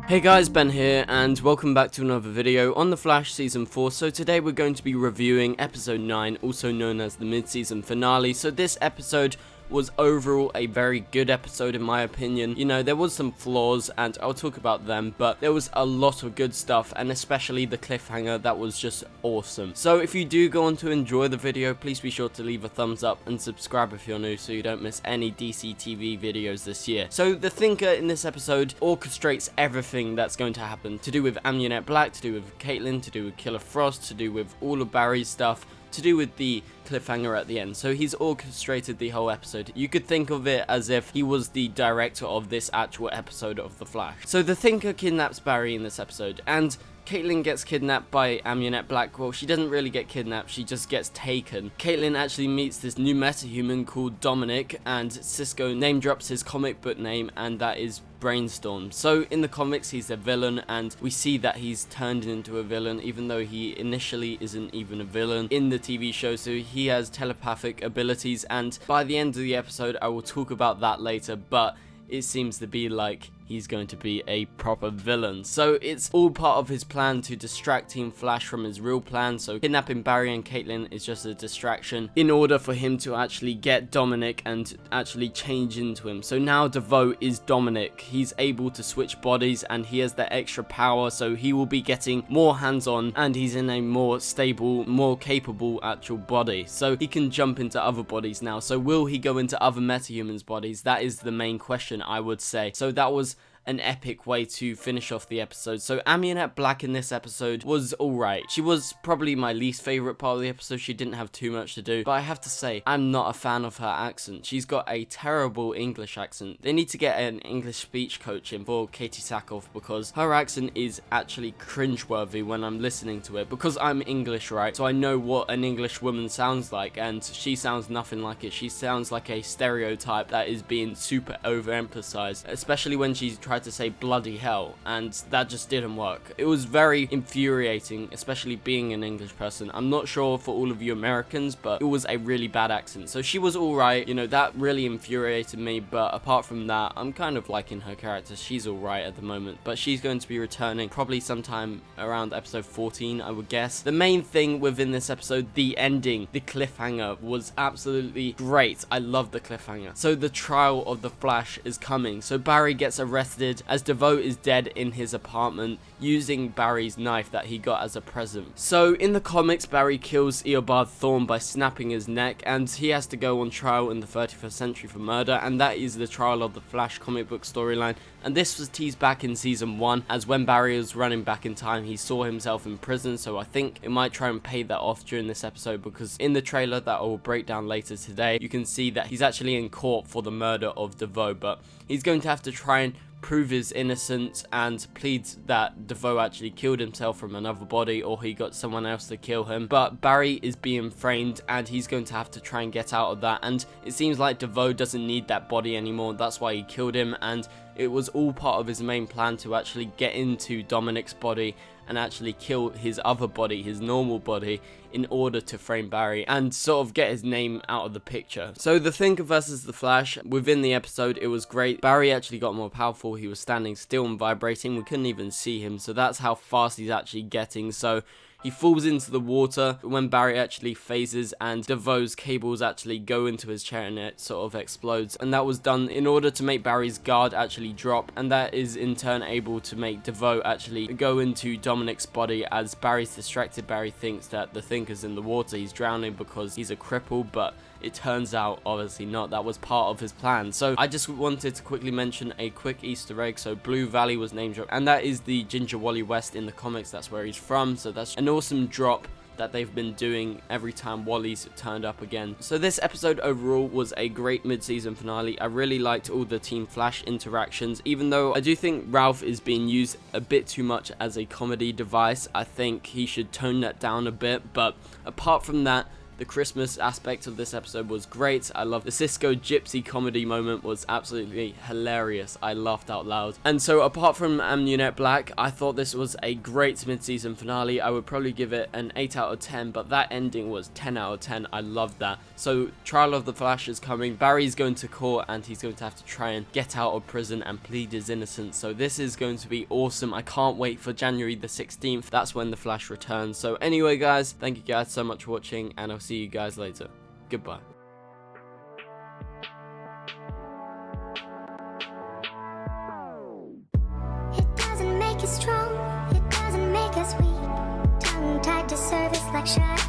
Hey guys, Ben here, and welcome back to another video on The Flash Season 4. So today we're going to be reviewing Episode 9, also known as the mid-season finale. So this episode was overall a very good episode in my opinion. You know, there was some flaws, and I'll talk about them, but there was a lot of good stuff, and especially the cliffhanger that was just awesome. So if you do go on to enjoy the video, please be sure to leave a thumbs up and subscribe if you're new so you don't miss any DC TV videos this year. So the Thinker in this episode orchestrates everything that's going to happen, to do with Amunet Black, to do with Caitlin, to do with Killer Frost, to do with all of Barry's stuff, to do with the cliffhanger at the end. So he's orchestrated the whole episode. You could think of it as if he was the director of this actual episode of The Flash. So the Thinker kidnaps Barry in this episode, and Caitlin gets kidnapped by Amunet Black. Well, she doesn't really get kidnapped, she just gets taken. Caitlin actually meets this new metahuman called Dominic, and Cisco name drops his comic book name, and that is Brainstorm. So in the comics he's a villain, and we see that he's turned into a villain even though he initially isn't even a villain in the TV show. So he has telepathic abilities, and by the end of the episode I will talk about that later, but it seems to be like he's going to be a proper villain. So it's all part of his plan to distract Team Flash from his real plan. So kidnapping Barry and Caitlin is just a distraction in order for him to actually get Dominic and actually change into him. So now Devoe is Dominic. He's able to switch bodies and he has that extra power, so he will be getting more hands-on and he's in a more stable, more capable actual body. So he can jump into other bodies now. So will he go into other metahumans' bodies? That is the main question, I would say. So that was an epic way to finish off the episode. So Amunet Black in this episode was alright. She was probably my least favorite part of the episode. She didn't have too much to do, but I have to say I'm not a fan of her accent. She's got a terrible English accent. They need to get an English speech coach in for Katie Sackhoff, because her accent is actually cringeworthy when I'm listening to it, because I'm English, right? So I know what an English woman sounds like, and she sounds nothing like it. She sounds like a stereotype that is being super overemphasized, especially when she tried to say bloody hell, and that just didn't work. It was very infuriating, especially being an English person. I'm not sure for all of you Americans, but it was a really bad accent. So she was alright, you know, that really infuriated me, but apart from that, I'm kind of liking her character. She's alright at the moment, but she's going to be returning probably sometime around episode 14, I would guess. The main thing within this episode, the ending, the cliffhanger, was absolutely great. I love the cliffhanger. So the trial of the Flash is coming. So Barry gets arrested as Devoe is dead in his apartment using Barry's knife that he got as a present. So in the comics, Barry kills Eobard Thawne by snapping his neck, and he has to go on trial in the 31st century for murder, and that is the trial of the Flash comic book storyline. And this was teased back in season 1, as when Barry was running back in time, he saw himself in prison. So I think it might try and pay that off during this episode, because in the trailer that I will break down later today, you can see that he's actually in court for the murder of Devoe, but he's going to have to try and prove his innocence and pleads that Devoe actually killed himself from another body, or he got someone else to kill him. But Barry is being framed and he's going to have to try and get out of that, and it seems like Devoe doesn't need that body anymore. That's why he killed him, and it was all part of his main plan to actually get into Dominic's body and actually kill his other body, his normal body, in order to frame Barry and sort of get his name out of the picture. So the Thinker versus the Flash, within the episode, it was great. Barry actually got more powerful. He was standing still and vibrating. We couldn't even see him, so that's how fast he's actually getting. So he falls into the water when Barry actually phases, and Devoe's cables actually go into his chair and it sort of explodes. And that was done in order to make Barry's guard actually drop, and that is in turn able to make Devoe actually go into Dominic's body. As Barry's distracted, Barry thinks that the Thinker's in the water, he's drowning because he's a cripple, but it turns out obviously not. That was part of his plan. So I just wanted to quickly mention a quick Easter egg. So Blue Valley was name dropped, and that is the Ginger Wally West in the comics. That's where he's from. So that's an awesome drop that they've been doing every time Wally's turned up again. So this episode overall was a great mid-season finale. I really liked all the Team Flash interactions, even though I do think Ralph is being used a bit too much as a comedy device. I think he should tone that down a bit, but apart from that, The Christmas aspect of this episode was great. I love the Cisco gypsy comedy moment was absolutely hilarious. I laughed out loud. And so apart from Amunet Black, I thought this was a great mid-season finale. I would probably give it an 8 out of 10, but that ending was 10 out of 10. I loved that. So Trial of the Flash is coming. Barry's going to court and he's going to have to try and get out of prison and plead his innocence. So this is going to be awesome. I can't wait for January the 16th. That's when the Flash returns. So anyway guys, thank you guys so much for watching and I'll see you guys later. Goodbye. It doesn't make us strong, it doesn't make us weak. Tongue tied to service like sharks.